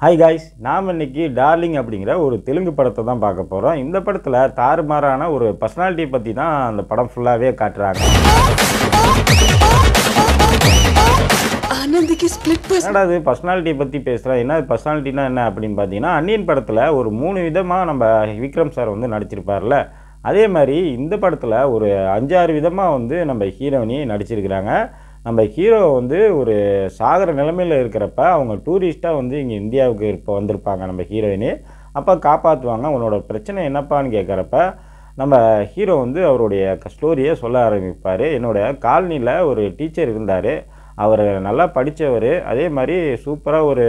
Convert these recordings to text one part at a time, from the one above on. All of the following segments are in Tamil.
ஹாய் காய்ஸ், நாம் இன்னைக்கு டார்லிங் அப்படிங்கிற ஒரு தெலுங்கு படத்தை தான் பார்க்க போகிறோம். இந்த படத்தில் தாறுமாறான ஒரு பர்சனாலிட்டி பற்றி தான் அந்த படம் ஃபுல்லாகவே காட்டுறாங்க. என்னடா அது பர்சனாலிட்டி பற்றி பேசுகிறேன், என்ன பர்சனாலிட்டினா என்ன அப்படின்னு பார்த்தீங்கன்னா, அன்னியன் படத்தில் ஒரு 3 விதமாக நம்ம விக்ரம் சார் வந்து நடிச்சிருப்பார்ல, அதே மாதிரி இந்த படத்தில் ஒரு 5-6 விதமாக வந்து நம்ம ஹீரோயினி நடிச்சிருக்கிறாங்க. நம்ம ஹீரோ வந்து ஒரு சாகர நிலைமையில் இருக்கிறப்ப அவங்க டூரிஸ்ட்டாக வந்து இங்கே இந்தியாவுக்கு இப்போ வந்திருப்பாங்க. நம்ம ஹீரோயினி அப்போ காப்பாற்றுவாங்க. உன்னோட பிரச்சனை என்னப்பான்னு கேட்குறப்ப நம்ம ஹீரோ வந்து அவருடைய ஸ்டோரியை சொல்ல ஆரம்பிப்பார். என்னோடய காலனியில் ஒரு டீச்சர் இருந்தார், அவர் நல்லா படித்தவர், அதே மாதிரி சூப்பராக ஒரு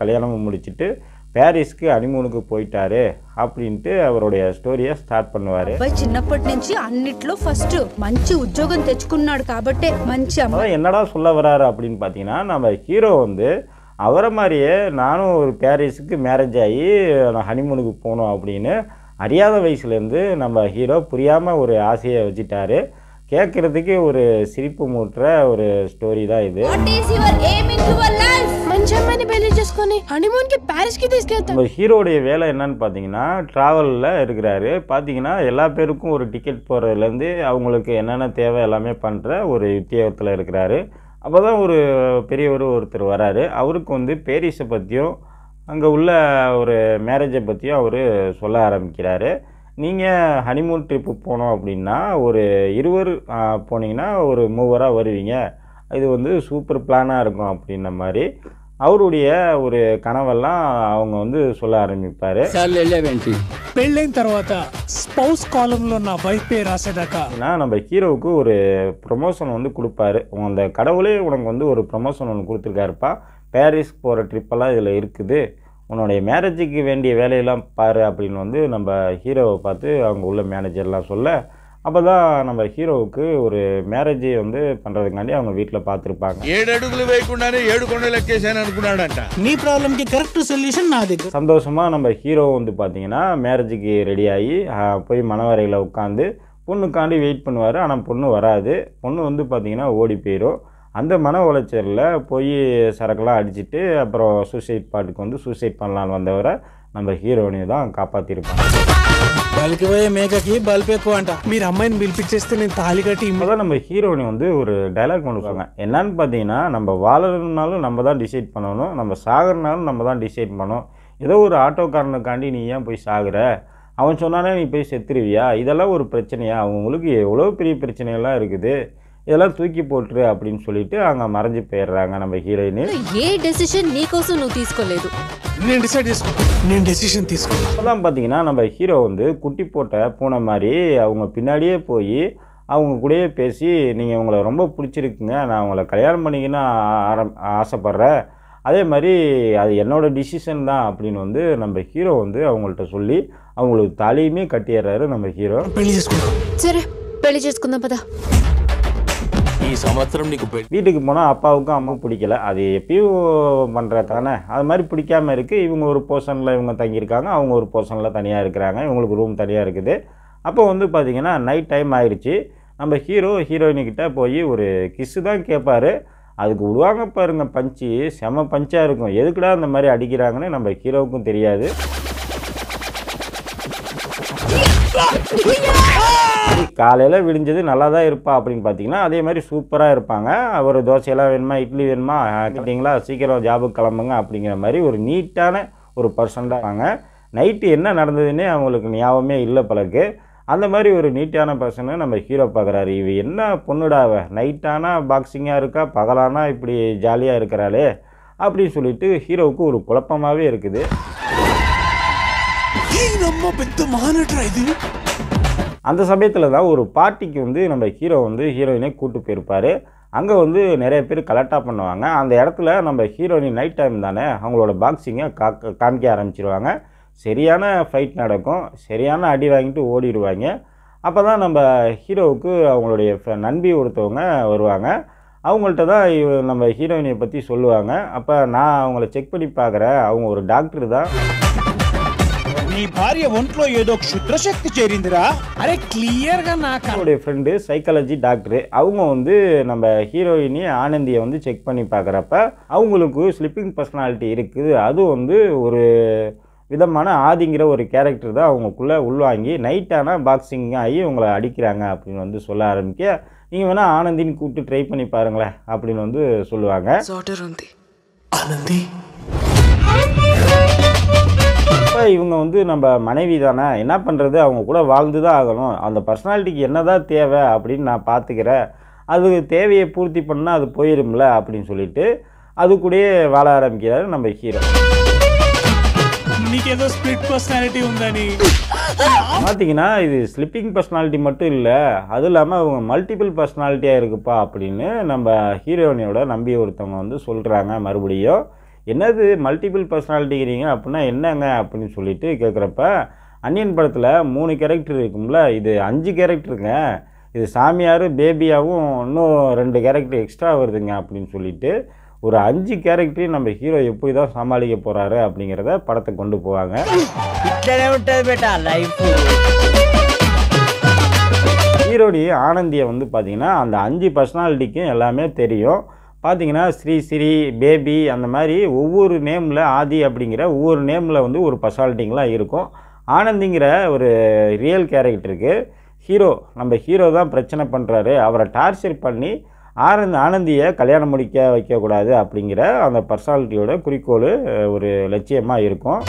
கல்யாணமும் முடிச்சுட்டு பாரிஸ்க்கு ஹனிமூனுக்கு போயிட்டாரு அப்படின்ட்டு அவருடைய ஸ்டோரியை ஸ்டார்ட் பண்ணுவார். చిన్నప్పటి నుంచి అన్నిట్లో ఫస్ట్ మంచి ఉద్యోగం తెచ్చుకున్నాడు కాబట్టి మంచి అమ్మ என்னடா சொல்ல வராரு அப்படின்னு பார்த்தீங்கன்னா, நம்ம ஹீரோ வந்து அவரை மாதிரியே நானும் ஒரு பாரிஸுக்கு மேரேஜ் ஆகி நான் ஹனிமூனுக்கு போகணும் அப்படின்னு அறியாத வயசுலேருந்து நம்ம ஹீரோ புரியாமல் ஒரு ஆசையை வச்சுட்டாரு. கேட்குறதுக்கு ஒரு சிரிப்பு மூட்டுற ஒரு ஸ்டோரி தான் இது. நம்ம ஹீரோடைய வேலை என்னன்னு பார்த்தீங்கன்னா, ட்ராவலில் இருக்கிறாரு. பார்த்தீங்கன்னா எல்லா பேருக்கும் ஒரு டிக்கெட் போடுறதுலேருந்து அவங்களுக்கு என்னென்ன தேவை எல்லாமே பண்ணுற ஒரு உத்தியோகத்தில் இருக்கிறாரு. அப்போ தான் ஒரு பெரியவர் ஒருத்தர் வராரு. அவருக்கு வந்து பாரிஸை பற்றியும் அங்கே உள்ள ஒரு மேரேஜை பற்றியும் அவர் சொல்ல ஆரம்பிக்கிறாரு. நீங்கள் ஹனிமூன் ட்ரிப்பு போனோம் அப்படின்னா ஒரு 20 போனீங்கன்னா ஒரு 3 வருவீங்க, இது வந்து சூப்பர் பிளானாக இருக்கும் அப்படின்ன மாதிரி அவருடைய ஒரு கனவெல்லாம் அவங்க வந்து சொல்ல ஆரம்பிப்பார். పెళ్ళైన తర్వాత స్పౌస్ కాలంలో నా వైఫ్ పేరు రాసేదాకా நம்ம ஹீரோவுக்கு ஒரு ப்ரொமோஷன் வந்து கொடுப்பாரு. அந்த கடவுளே உனக்கு வந்து ஒரு ப்ரொமோஷன் ஒன்று கொடுத்துருக்காருப்பா, பாரிஸ் போகிற ட்ரிப்பெல்லாம் இதில் இருக்குது, உன்னுடைய மேரேஜுக்கு வேண்டிய வேலையெல்லாம் பாரு அப்படின்னு வந்து நம்ம ஹீரோவை பார்த்து அவங்க உள்ள மேனேஜர்லாம் சொல்ல, அப்போ தான் நம்ம ஹீரோவுக்கு ஒரு மேரேஜை வந்து பண்ணுறதுக்காண்டி அவங்க வீட்டில் பார்த்துருப்பாங்க. 7 అడుగులు వేయకుండానే 7 కొండలు ఎక్కేసాను అనుకున్నాడంట. నీ ప్రాబ్లంకి కరెక్ట్ సొల్యూషన్ నా దగ్గర. சந்தோஷமாக நம்ம ஹீரோ வந்து பார்த்தீங்கன்னா மேரேஜுக்கு ரெடியாகி போய் மணவரையில் உட்காந்து பொண்ணுக்காண்டி வெயிட் பண்ணுவார். ஆனால் பொண்ணு வராது. பொண்ணு வந்து பார்த்தீங்கன்னா ஓடி போயிடும். அந்த மன உளைச்சலில் போய் சரக்குலாம் அடிச்சுட்டு அப்புறம் சூசைட் பாட்டுக்கு வந்து சூசைட் பண்ணலான்னு வந்தவரை நம்ம ஹீரோயினை தான் காப்பாற்றிருப்பாங்க. బలికి పోయే మేకకి బల్బు ఎక్కువ అంట. మీరు అమ్మాయిని పిలిపించేస్తే నేను తాళి కట్టి இப்போதான் நம்ம ஹீரோயினி வந்து ஒரு டைலாக் கொண்டுருக்காங்க. என்னன்னு பார்த்தீங்கன்னா, நம்ம வாழறதுனாலும் நம்ம தான் டிசைட் பண்ணணும், நம்ம சாகிறனாலும் நம்ம தான் டிசைட் பண்ணணும். ஏதோ ஒரு ஆட்டோக்காரனுக்காண்டி நீ ஏன் போய் சாகுற, அவன் சொன்னானே நீ போய் செத்துருவியா, இதெல்லாம் ஒரு பிரச்சனையா, அவங்களுக்கு எவ்வளோ பெரிய பிரச்சனையெல்லாம் இருக்குது, இதெல்லாம் தூக்கி போட்டுரு அப்படின்னு சொல்லிட்டு அங்கே மறைஞ்சு போயிடுறாங்க நம்ம ஹீரோயினி. ఏ డెసిషన్ నీకోసం నువ్వు తీసుకోలేదు, నేను డిసైడ్ చేసుకో, నేను డెసిషన్ తీసుకో. அப்போதான் பார்த்தீங்கன்னா நம்ம ஹீரோ வந்து குட்டி போட்ட பூனை மாதிரி அவங்க பின்னாடியே போய் அவங்க கூடயே பேசி, நீங்கள் உங்களை ரொம்ப பிடிச்சிருக்குங்க, நான் உங்களை கல்யாணம் பண்ணிக்கன்னு ஆசைப்பட்றேன், அதே மாதிரி அது என்னோடய டிசிஷன் தான் அப்படின்னு வந்து நம்ம ஹீரோ வந்து அவங்கள்ட்ட சொல்லி அவங்களுக்கு தாலியுமே கட்டிடுறாரு நம்ம ஹீரோ. పెళ్లి చేసుకుందాం. సరే పెళ్లి చేసుకుందాం పద. ఈ సంవత్సరం నీకు வீட்டுக்கு போனால் அப்பாவுக்கும் அம்மாவும் பிடிக்கல, அது எப்பயும் பண்ணுறது தானே, அது மாதிரி பிடிக்காமல் இருக்குது. இவங்க ஒரு போர்ஷனில் இவங்க தங்கியிருக்காங்க, அவங்க ஒரு போர்ஷனில் தனியாக இருக்கிறாங்க, இவங்களுக்கு ரூம் தனியாக இருக்குது. அப்போ வந்து பார்த்திங்கன்னா நைட் டைம் ஆயிடுச்சு. நம்ம ஹீரோயினிக்கிட்ட போய் ஒரு கிஸ்ஸு தான் கேட்பார். அதுக்கு விடுவாங்க பாருங்க பஞ்சு, செம பஞ்சாக இருக்கும். எதுக்குடா அந்த மாதிரி அடிக்கிறாங்கன்னு நம்ம ஹீரோவுக்கும் தெரியாது. காலையில் விடிஞ்சது நல்லா தான் இருப்பா அப்படின்னு பார்த்தீங்கன்னா அதே மாதிரி சூப்பராக இருப்பாங்க. ஒரு தோசையெல்லாம் வேணுமா, இட்லி வேணுமா, கேட்டிங்களா, சீக்கிரம் ஜாபுக்கு கிளம்புங்க அப்படிங்கிற மாதிரி ஒரு நீட்டான ஒரு பர்சன் தான் இருப்பாங்க. நைட்டு என்ன நடந்ததுன்னே அவங்களுக்கு ஞாபகமே இல்லை பழக்கு. அந்த மாதிரி ஒரு நீட்டான பர்சனை நம்ம ஹீரோ பார்க்குறாரு. இவ என்ன பொண்ணுடாவ, நைட்டானா பாக்ஸிங்காக இருக்கா, பகலானா இப்படி ஜாலியாக இருக்கிறாளே அப்படின்னு சொல்லிட்டு ஹீரோவுக்கு ஒரு குழப்பமாகவே இருக்குது. அந்த சமயத்தில் தான் ஒரு பார்ட்டிக்கு வந்து நம்ம ஹீரோ வந்து ஹீரோயினை கூப்பிட்டு போயிருப்பார். அங்கே வந்து நிறைய பேர் கலெக்டாக பண்ணுவாங்க. அந்த இடத்துல நம்ம ஹீரோயினி நைட் டைம் தானே அவங்களோட பாக்ஸிங்கை காமிக்க ஆரம்பிச்சிருவாங்க. சரியான ஃபைட் நடக்கும், சரியான அடி வாங்கிட்டு ஓடிடுவாங்க. அப்போ தான் நம்ம ஹீரோவுக்கு அவங்களுடைய நண்பி ஒருத்தவங்க வருவாங்க. அவங்கள்ட்ட தான் நம்ம ஹீரோயினியை பற்றி சொல்லுவாங்க. அப்போ நான் அவங்கள செக் பண்ணி பார்க்குறேன், அவங்க ஒரு டாக்டர் தான். నీ భార్య ఒంట్లో ఏదో క్షుద్రశక్తి చేరిందిరా. అరే క్లియర్ గా నాకు அவருடைய ஃப்ரெண்டு சைக்காலஜி டாக்டரு. அவங்க வந்து நம்ம ஹீரோயினி ஆனந்தியை வந்து செக் பண்ணி பார்க்குறப்ப அவங்களுக்கு ஸ்லிப்பிங் பர்சனாலிட்டி இருக்குது. அது வந்து ஒரு விதமான ஆதிங்கிற ஒரு கேரக்டர் தான் அவங்களுக்குள்ளே உள்வாங்கி நைட் ஆனால் பாக்ஸிங் ஆகி உங்களை அடிக்கிறாங்க அப்படின்னு வந்து சொல்ல ஆரம்பிக்க, நீங்கள் வேணால் ஆனந்தின்னு கூப்பிட்டு ட்ரை பண்ணி பாருங்களேன் அப்படின்னு வந்து சொல்லுவாங்க. இப்போ இவங்க வந்து நம்ம மனைவி தானே, என்ன பண்ணுறது, அவங்க கூட வாழ்ந்து தான் ஆகணும், அந்த பர்சனாலிட்டிக்கு என்ன தான் தேவை அப்படின்னு நான் பார்த்துக்கிறேன், அது தேவையை பூர்த்தி பண்ணால் அது போயிரும்ல அப்படின்னு சொல்லிட்டு அது கூடயே வாழ ஆரம்பிக்கிறாரு நம்ம ஹீரோ. నీకేదో స్ప్లిట్ పర్సనాలిటీ ఉందని பார்த்தீங்கன்னா இது ஸ்லிப்பிங் பர்சனாலிட்டி மட்டும் இல்லை, அதுவும் இல்லாமல் அவங்க மல்டிபிள் பர்சனாலிட்டியாக இருக்குப்பா அப்படின்னு நம்ம ஹீரோயினியோட நம்பி ஒருத்தவங்க வந்து சொல்கிறாங்க. மறுபடியும் என்னது மல்டிபிள் பர்சனாலிட்டிங்கிறீங்க அப்படின்னா என்னங்க அப்படின்னு சொல்லிட்டு கேட்குறப்ப, அன்னியன் படத்தில் 3 கேரக்டர் இருக்கும்ல, இது 5 கேரக்டருங்க, இது சாமியார் பேபியாகவும் இன்னும் 2 கேரக்டர் எக்ஸ்ட்ரா வருதுங்க அப்படின்னு சொல்லிட்டு ஒரு 5 கேரக்டரையும் நம்ம ஹீரோ எப்படி தான் சமாளிக்க போகிறாரு அப்படிங்கிறத படத்தை கொண்டு போவாங்க. ஹீரோடி ஆனந்தியை வந்து பார்த்திங்கன்னா அந்த 5 பர்சனாலிட்டிக்கும் எல்லாமே தெரியும். பார்த்தீங்கன்னா ஸ்ரீ பேபி அந்த மாதிரி ஒவ்வொரு நேமில் ஆதி அப்படிங்கிற ஒவ்வொரு நேமில் வந்து ஒரு பர்சனாலிட்டிங்கெலாம் இருக்கும். ஆனந்திங்கிற ஒரு ரியல் கேரக்டருக்கு நம்ம ஹீரோ தான் பிரச்சனை பண்ணுறாரு, அவரை டார்ச்சர் பண்ணி ஆனந்தியை கல்யாணம் முடிக்க வைக்கக்கூடாது அப்படிங்கிற அந்த பர்சனாலிட்டியோட குறிக்கோள் ஒரு லட்சியமாக இருக்கும்.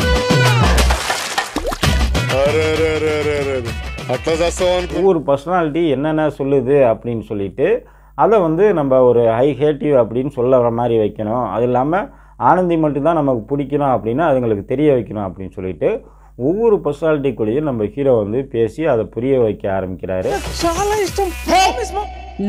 ஒவ்வொரு பர்சனாலிட்டி என்னென்ன சொல்லுது அப்படின்னு சொல்லிட்டு அதை வந்து நம்ம ஒரு ஹை ஹேட்டிவ் அப்படின்னு சொல்ல மாதிரி வைக்கணும். அது இல்லாமல் ஆனந்தி மட்டும்தான் நமக்கு பிடிக்கணும் அப்படின்னா அதுங்களுக்கு தெரிய வைக்கணும் அப்படின்னு சொல்லிட்டு ஒவ்வொரு பர்சனாலிட்டிக்குள்ளேயும் நம்ம ஹீரோ வந்து பேசி அதை புரிய வைக்க ஆரம்பிக்கிறாரு. చాలా ఇష్టం.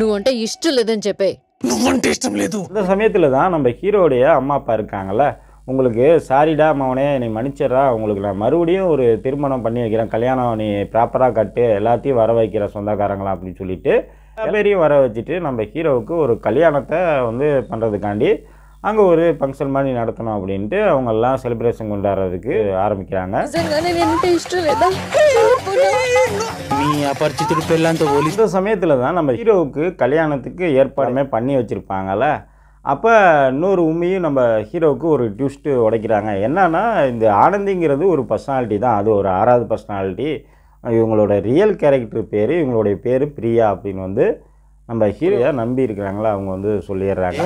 నువ్వంటే ఇష్టం లేదని చెప్పే. నువ్వంటే ఇష్టం లేదు. இந்த சமயத்தில் தான் நம்ம ஹீரோடைய அம்மா அப்பா இருக்காங்கல்ல, உங்களுக்கு சாரிடா மவனே நீ மன்னிச்சிடறா, உங்களுக்கு நான் மறுபடியும் ஒரு திருமணம் பண்ணி வைக்கிறேன், கல்யாணம் நீ ப்ராப்பராக கட்டு, எல்லாத்தையும் வர வைக்கிற சொந்தக்காரங்களா அப்படின்னு சொல்லிட்டு பேரையும் வர வச்சுட்டு நம்ம ஹீரோவுக்கு ஒரு கல்யாணத்தை வந்து பண்ணுறதுக்காண்டி அங்கே ஒரு ஃபங்க்ஷன் மாதிரி நடத்தணும் அப்படின்ட்டு அவங்கெல்லாம் செலிப்ரேஷன் கொண்டாடுறதுக்கு ஆரம்பிக்கிறாங்க. இந்த சமயத்தில் தான் நம்ம ஹீரோவுக்கு கல்யாணத்துக்கு ஏற்பாடுமே பண்ணி வச்சுருப்பாங்கல்ல, அப்போ இன்னொரு உண்மையும் நம்ம ஹீரோவுக்கு ஒரு ட்விஸ்ட்டு உடைக்கிறாங்க. என்னன்னா இந்த ஆனந்திங்கிறது ஒரு பர்சனாலிட்டி தான், அது ஒரு 6வது பர்சனாலிட்டி, இவங்களோட ரியல் கேரக்டர் பேர், இவங்களுடைய பேர் பிரியா அப்படின்னு வந்து நம்ம ஹீரோயை நம்பி இருக்கிறாங்களா அவங்க வந்து சொல்லிடுறாங்க.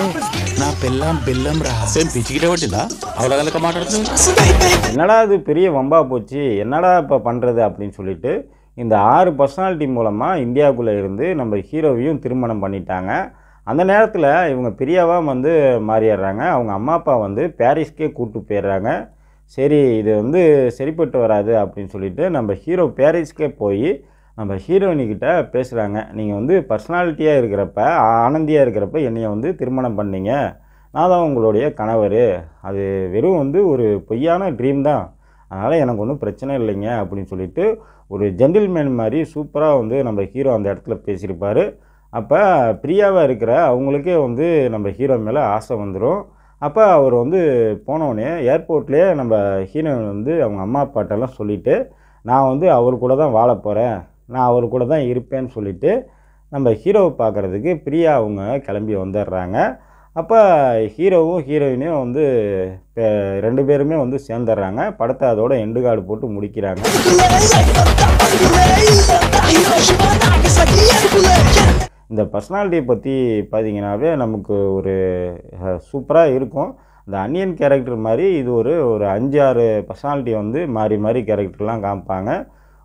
என்னடா இது பெரிய வம்பா போச்சு, என்னடா இப்போ பண்ணுறது அப்படின்னு சொல்லிட்டு இந்த 6 பர்சனாலிட்டி மூலமாக இந்தியாவுக்குள்ளே இருந்து நம்ம ஹீரோவையும் திருமணம் பண்ணிட்டாங்க. அந்த நேரத்தில் இவங்க பிரியாவாக வந்து மாறிடுறாங்க. அவங்க அம்மா அப்பா வந்து பாரிஸ்க்கே கூப்பிட்டு போயிடுறாங்க. சரி இது வந்து சரிப்பட்டு வராது அப்படின்னு சொல்லிட்டு நம்ம ஹீரோ பாரிஸ்க்கே போய் நம்ம ஹீரோயினிக்கிட்ட பேசுகிறாங்க. நீங்கள் வந்து பர்சனாலிட்டியாக இருக்கிறப்ப ஆனந்தியாக இருக்கிறப்ப என்னையை வந்து திருமணம் பண்ணீங்க, நான் தான் உங்களுடைய கணவர், அது வெறும் வந்து ஒரு பொய்யான ட்ரீம் தான், அதனால் எனக்கு ஒன்றும் பிரச்சனை இல்லைங்க அப்படின்னு சொல்லிட்டு ஒரு ஜென்டில்மேன் மாதிரி சூப்பராக வந்து நம்ம ஹீரோ அந்த இடத்துல பேசியிருப்பார். அப்போ பிரியாவாக இருக்கிற அவங்களுக்கே வந்து நம்ம ஹீரோ மேலே ஆசை வந்துடும். அப்போ அவர் வந்து போனோடனே ஏர்போர்ட்லேயே நம்ம ஹீரோயின் வந்து அவங்க அம்மா அப்பாட்டெல்லாம் சொல்லிவிட்டு நான் வந்து அவர் கூட தான் வாழ போகிறேன், நான் அவர் கூட தான் இருப்பேன்னு சொல்லிவிட்டு நம்ம ஹீரோவை பார்க்குறதுக்கு பிரியா அவங்க கிளம்பி வந்துடுறாங்க. அப்போ ஹீரோவும் ஹீரோயினையும் வந்து 2 பேருமே வந்து சேர்ந்துடுறாங்க. படத்தை அதோட எண்டு கார்டு போட்டு முடிக்கிறாங்க. இந்த பர்சனாலிட்டியை பற்றி பார்த்தீங்கன்னாவே நமக்கு ஒரு சூப்பராக இருக்கும். இந்த அன்னியன் கேரக்டர் மாதிரி இது ஒரு 5-6 பர்சனாலிட்டி வந்து மாறி மாறி கேரக்டர்லாம் காமிப்பாங்க.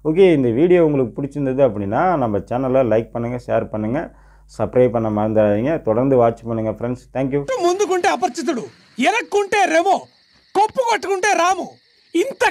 ஓகே, இந்த வீடியோ உங்களுக்கு பிடிச்சிருந்தது அப்படின்னா நம்ம சேனலை லைக் பண்ணுங்கள், ஷேர் பண்ணுங்கள், సబ్స్క్రైబ్ பண்ண மறந்துடாதீங்க. தொடர்ந்து வாட்ச் பண்ணுங்கள் ஃப்ரெண்ட்ஸ். தேங்க்யூ. ముందుకుంటే అపరిచితుడు, ఎనక్కుంటే రెమో, కొప్పు కొట్టుకుంటే రాము, ఇంత